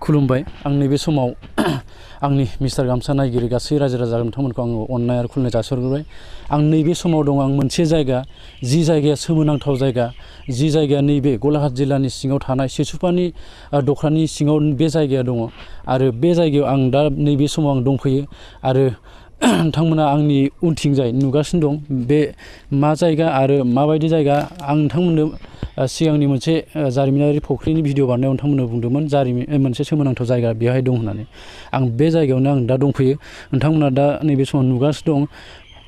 खुलुमबाय आं नैबे समाव आंनि मिस्टार गामसा नायगिरि गासै रायजो राजा नोंथांमोनखौ आङो अननाय आरो खुलुमनाय जासिहरग्रोबाय। आं नैबे समाव दं आं मोनसे जायगा जि जायगाया सोमोनांथाव जायगा, जि जायगाया नैबे गलाघाट जिल्लानि सिङाव थानाय सिसुपानि दख्रानि सिङाव बे जायगाया दङ आरो बे जायगायाव आं दा नैबे समाव आं दंफैयो आरो नोंथांमोना आंनि उनथिंजाय नुगासिनो दं बे मा जायगा आरो माबायदि जायगा। आं नोंथांमोननो सिगांनि मोनसे जारिमिनारि फुख्रिनि भिडिअ बानायनायाव नोंथांमोननो बुंदोंमोन मोनसे सोमोनांथाव जायगा बेवहाय दं होननानै। आं बे जायगायावनो आं दा दंफैयो। नोंथांमोना दा नैबे समाव नुगासिनो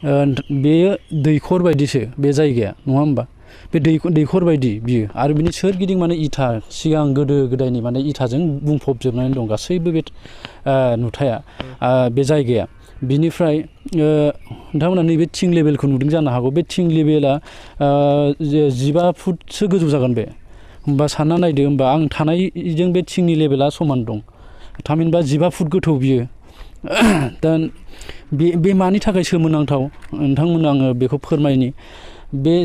दं बेयो दैखर बायदिसो बे जायगाया, नङा होमबा? बे दैखर बायदि बियो आरो बिनि सोरगिदिं माने इथा, सिगां गोदो गोदायनि माने इथाजों बुंफबजोबनानै दं गासैबो बे नुथाया, बे जायगाया। बिनिफ्राय नोंथांमोना नैबे थिं लेभेलखौ नुदों जानो हागौ। बे थिं लेभेला 15 फुटसो गोजौ जागोन बे। होमबा सानना नायदो, होमबा आं थानायजों बे थिंनि लेभेला समान दं, थामहिनबा 15 फुट गोथौ बियो। दा बे मानि थाखाय सोमोनांथाव नोंथांमोननो आङो बेखौ फोरमायनि। बे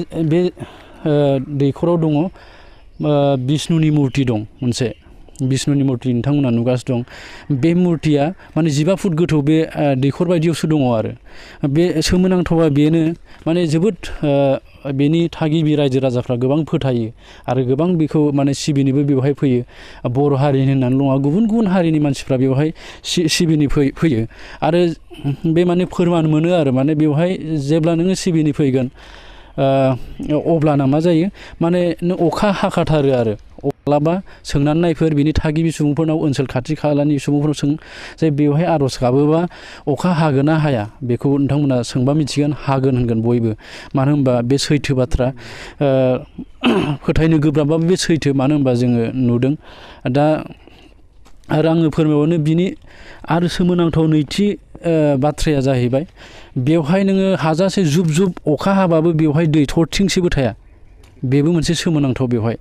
दैखराव दङ बिष्णुनि मुर्ति दं मोनसे, बिष्णुनि मुर्ति नोंथांमोना नुगासिनो दं। बे मुर्तिया माने 15 फुट गोथौ बे दैखर बायदियावसो दङ आरो बे सोमोनांथावा बेनो माने जोबोद बेनि थागिबि रायजो राजाफ्रा गोबां फोथायो आरो गोबां बेखौ माने सिबिनोबो बेवहाय फैयो। बर' हारिनि होननानै नङा, गुबुन गुबुन हारिनि मानसिफ्रा बेवहाय सिबिनो फैयो आरो बे माने फोरमान मोनो आरो माने बेवहाय जेब्ला नोङो सिबिनो फैगोन अब्लाना मा जायो माने नों अखा हाखाथारो आरो माब्लाबा सोंनानै नायफोर बिनि थागिबि सुबुंफोरनाव, ओनसोल खाथि खालानि सुबुंफोरनाव सों जे बेवहाय आर'ज गाबोबा अखा हागोन ना हाया, बेखौ नोंथांमोना सोंबा मिथिगोन। हागोन होनगोन बयबो, मानो होनबा बे सैथो बाथ्रा। फोथायनो गोब्राबबाबो बे सैथो, मानो होनबा जोङो नुदों। दा आरो आङो फोरमायबावनो बिनि आरो सोमोनांथाव नैथि बाथ्राया जाहैबाय बेवहाय नोङो हाजासे जुब जुब अखा हाबाबो बेवहाय दै थरथिंसेबो थाया। बेबो मोनसे सोमोनांथाव। बेवहाय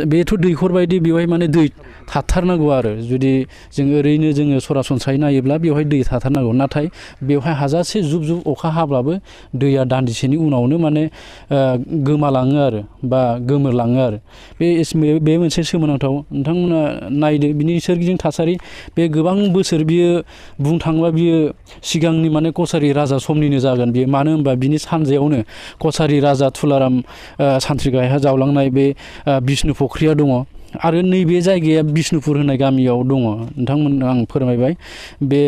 बेथ' दैखर बायदि, बेवहाय माने दै थाथारनांगौ आरो जुदि जों ओरैनो जोङो सरासनस्रायै नायोब्ला बेवहाय दै थाथारनांगौ। नाथाय बेवहाय हाजासे जुब जुब अखा हाब्लाबो दैया दान्दिसेनि उनावनो माने गोमालाङो आरो बा गोमोरलाङो आरो बे मोनसे सोमोनांथाव। नोंथांमोना नायदो बिनि सोरगिदिं थासारि। बे गोबां बोसोर बियो बुंनो थाङोबा बियो सिगांनि माने कसारि राजा समनिनो जागोन बियो, मानो होनबा बिनि सानजायावनो कसारि राजा तुलाराम सान्थ्रि गाहाया जावलांनाय बे बिष्णु फुख्रिया दङ आरो नैबे जायगाया बिष्णुपुर होननाय गामियाव दङ। नोंथांमोननो आं फोरमायबाय बे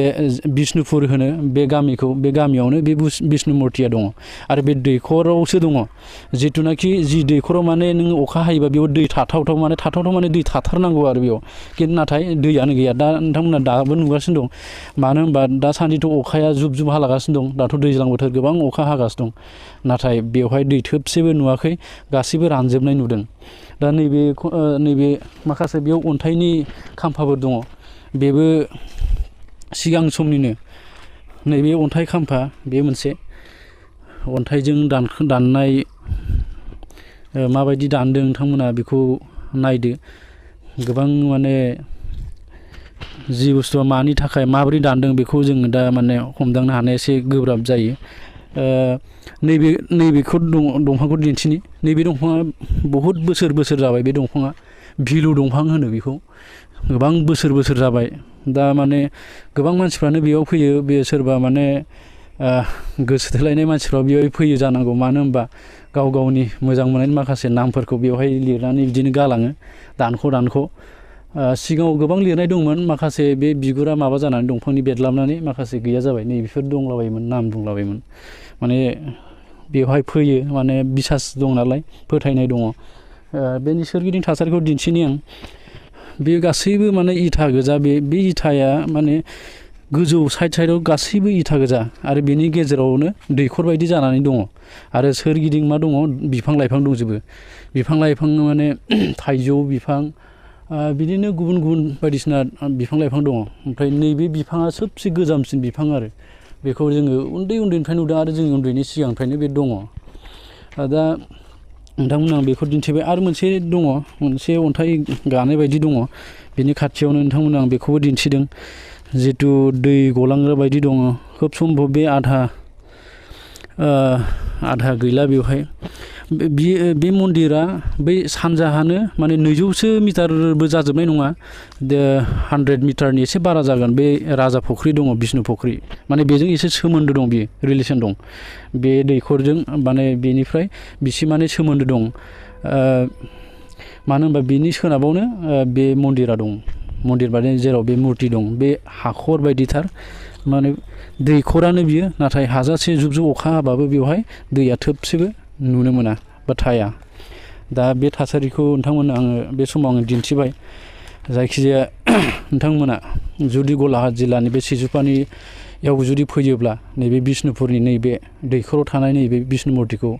बिष्णुपुर होनो बे गामिखौ, बे गामियावनो बे बिष्णु मुर्तिया दङ आरो बे दैखरावसो दङ। जिथुनाखि जि दैखराव माने नों अखा हायोबा बेयाव दै थाथावथाव माने दै थाथारनांगौ आरो बेयाव, खिन्थु नाथाय दैयानो गैया। दा नोंथांमोना दाबो नुगासिनो दं, मानो होनबा दासान्दिथ' अखाया जुब जुब हालागासिनो दं। दाथ' दैज्लां बोथोर, गोबां अखा हागासिनो दं, नाथाय बेवहाय दै थोबसेबो नुवाखै, गासैबो रानजोबनाय नुदों। दा नैबे माखासे बेयाव अन्थाइनि खाम्फाफोर दङ, बेबो सिगां समनिनो। नैबे अन्थाइ खाम्फा, बे मोनसे अन्थाइजों दाननाय, माबायदि दानदों नोंथांमोना बेखौ नायदो। गोबां माने जि बुस्थुआ मानि थाखाय माबोरै दानदों बेखौ जोङो दा माने हमदांनो हानाया एसे गोब्राब जायो। नैबेखौ दंफांखौ दिन्थिनि। नैबे दंफाङा बहुद बोसोर जाबाय। बे दंफाङा भिलु दंफां होनो बेखौ, गोबां बोसोर जाबाय। दा माने गोबां मानसिफ्रानो बेयाव फैयो। बे सोरबा माने गोसो थोलायनाय मानसिफ्रा बेवहाय फैयो जानांगौ, मानो होनबा गाव गावनि मोजां मोननायनि माखासे नामफोरखौ बेवहाय लिरनानै बिदिनो गालाङो दानख' सिगाङाव गोबां लिरनाय दंमोन, माखासे बे बिगुरा माबा जानानै दंफांनि बेदलाबनानै माखासे गैया जाबाय। नैबेफोर दंलाबायोमोन, नाम दंलाबायोमोन। माने बेवहाय फैयो, माने बिसास दं नालाय, फोथायनाय दङ। बेनि सोरगिदिं थासारिखौ दिन्थिनि आं। बे गासैबो माने इथा गोजा। बे इथाया माने गोजौ साइडआव गासैबो इथा गोजा आरो बेनि गेजेरावनो दैखर बायदि जानानै दङ आरो सोरगिदिं मा दङ, बिफां लाइफां दंजोबो। बिफां लाइफां माने थाइजौ बिफां, बिदिनो गुबुन गुबुन बायदिसिना बिफां लाइफां दङ। ओमफ्राय नैबे बिफाङा सबसे गोजामसिन बिफां आरो बेखौ जोङो उन्दैनिफ्राय नुदों आरो जोंनि उन्दैनि सिगांनिफ्रायनो बे दङ। दा नोंथांमोना आं बेखौ दिन्थिबाय। आरो मोनसे दङ, मोनसे अन्थाइ गानाय बायदि दङ बेनि खाथियावनो, नोंथांमोना आं बेखौबो दिन्थिदों। जिथु दै गलांग्रा बायदि दङ, खोब सम्भब बे आधा गैला बेवहाय। बे मन्दिरा बै सानजाहानो माने 200सो मिटारबो जाजोबनाय नङा 100 मिटारनि एसे बारा जागोन बे राजा फुख्रि दङ बिष्णु फुख्रि माने बेजों एसे सोमोन्दो दं बियो रिलेसन दं बे दैखरजों माने बेनिफ्राय बिसि माने सोमोन्दो दं मानो होनबा बिनि सोनाबावनो बे मन्दिरा दं मन्दिर बादि जेराव बे मुर्ति दं बे हाखर बायदिथार माने दैखरानो बियो नाथाय हाजासे जुब जुब अखा हाबाबो बेवहाय दैया थोबसेबो नुनो मोना बा थाया दा बे थासारिखौ नोंथांमोननो आङो बे समाव आङो दिन्थिबाय जायखिजाया नोंथांमोना जुदि गलाघाट जिल्लानि बे सिजुपानियाव जुदि फैयोब्ला नैबे बिष्णुपुरनि नैबे दैखराव थानाय नैबे बिष्णु मुर्तिखौ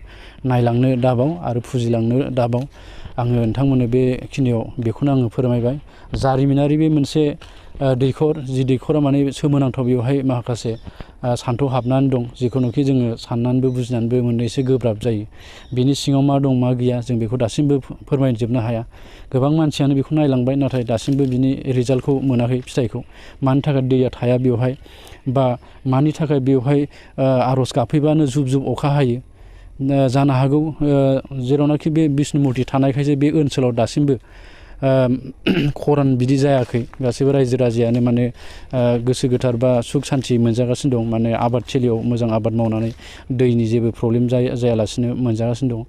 नायलांनो दाबाव आरो फुजिलांनो दाबाव आङो नोंथांमोननो बेखिनियाव बेखौनो आङो फोरमायबाय जारिमिनारि बे मोनसे दैखर जि दैखरा माने सोमोनांथाव बेवहाय माखासे सान्थौ हाबनानै दं जिखुनुखि जोङो साननानैबो बुजिनानैबो मोननो एसे गोब्राब जायो बिनि सिङाव मा दं मा गैया जों बेखौ दासिमबो फोरमायजोबनो हाया गोबां मानसियानो बेखौ नायलांबाय नाथाय दासिमबो बिनि रिजाल्टखौ मोनाखै फिथाइखौ मानि थाखाय दैया थाया बेवहाय बा मानि थाखाय बेवहाय आर'ज गाबफैबानो जुब जुब अखा हायो जानो हागौ जेरावनाखि बे बिष्णु मुर्ति थानायखायसो बे ओनसोलाव दासिमबो खरान बिदि जायाखै गासैबो रायजो राजायानो माने गोसो गोथार बा सुख सान्थि मोनजागासिनो दं माने आबादथिलियाव मोजां आबाद मावनानै दैनि जेबो प्रब्लेम जायालासिनो मोनजागासिनो दं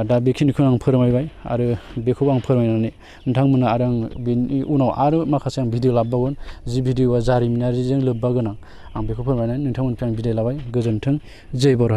दा बेखिनिखौ आं फोरमायबाय आरो बेखौ आं फोरमायनानै नोंथांमोना आरो आं बेनि उनाव आरो माखासे आं भिडिअ लाबोबावगोन जि भिडिअआ जारिमिनारिजों लोब्बा गोनां आं बेखौ फोरमायनानै नोंथांमोननिफ्राय आं बिदाय लाबाय गोजोन्थों जय बर'